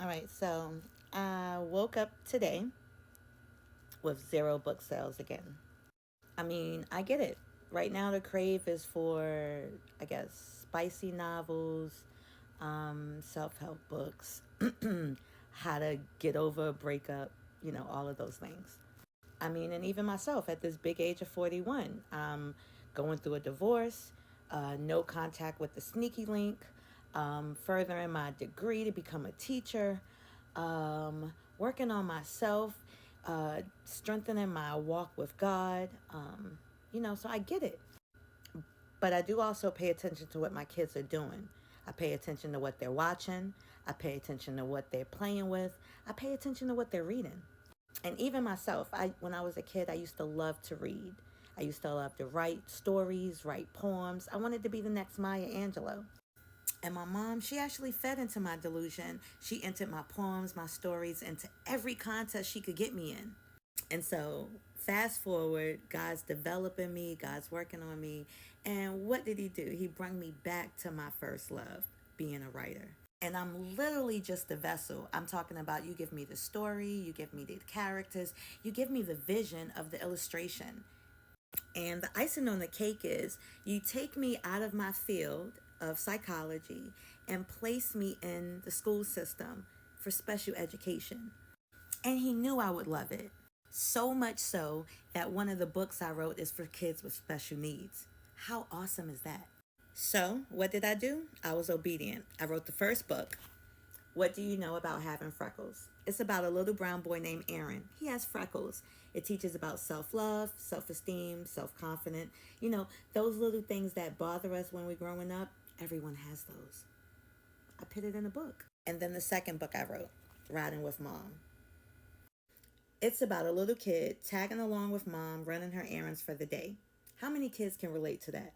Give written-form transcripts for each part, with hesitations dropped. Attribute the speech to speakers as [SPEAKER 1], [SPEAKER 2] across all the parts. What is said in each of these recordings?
[SPEAKER 1] All right, so I woke up today with zero book sales again. I mean, I get it. Right now, the crave is for, I guess, spicy novels, self help books, how to get over a breakup, all of those things. I mean, and even myself at this big age of 41, going through a divorce, no contact with the sneaky link, furthering my degree to become a teacher, working on myself, strengthening my walk with God. So I get it. But I do also pay attention to what my kids are doing. I pay attention to what they're watching. I pay attention to what they're playing with. I pay attention to what they're reading. And even myself, when I was a kid, I used to love to read. I used to love to write stories, write poems. I wanted to be the next Maya Angelou. And my mom, she actually fed into my delusion. She entered my poems, my stories into every contest she could get me in. And so, fast forward, God's developing me, God's working on me. And what did He do? He brought me back to my first love, being a writer. And I'm literally just a vessel. I'm talking about you give me the story, you give me the characters, you give me the vision of the illustration. And the icing on the cake is you take me out of my field of psychology and place me in the school system for special education. And He knew I would love it. So much so that one of the books I wrote is for kids with special needs. How awesome is that? So, what did I do? I was obedient. I wrote the first book. What do you know about having freckles? It's about a little brown boy named Aaron. He has freckles. It teaches about self-love, self-esteem, self-confidence. Those little things that bother us when we're growing up, everyone has those. I put it in a book. And then the second book I wrote, Riding with Mom. It's about a little kid tagging along with mom, running her errands for the day. How many kids can relate to that?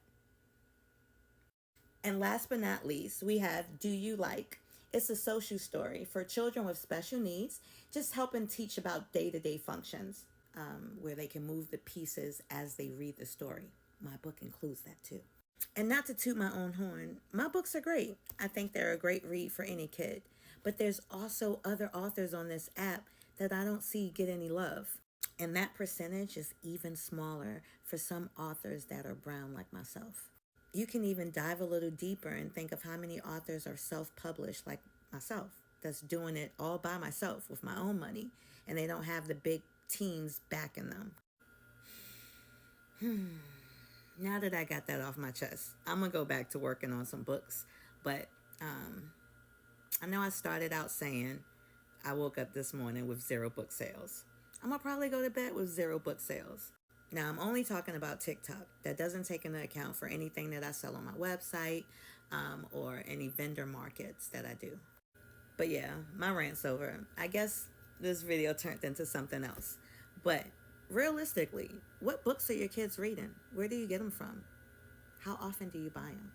[SPEAKER 1] And last but not least, we have Do You Like? It's a social story for children with special needs, just helping teach about day-to-day functions, where they can move the pieces as they read the story. My book includes that too. And not to toot my own horn, my books are great. I think they're a great read for any kid. But there's also other authors on this app that I don't see get any love. And that percentage is even smaller for some authors that are brown like myself. You can even dive a little deeper and think of how many authors are self-published like myself, that's doing it all by myself with my own money, and they don't have the big teams backing them. Now that I got that off my chest, I'm going to go back to working on some books. But I know I started out saying I woke up this morning with zero book sales. I'm going to probably go to bed with zero book sales. Now, I'm only talking about TikTok. That doesn't take into account for anything that I sell on my website or any vendor markets that I do. But yeah, my rant's over. I guess this video turned into something else. But realistically, what books are your kids reading? Where do you get them from? How often do you buy them?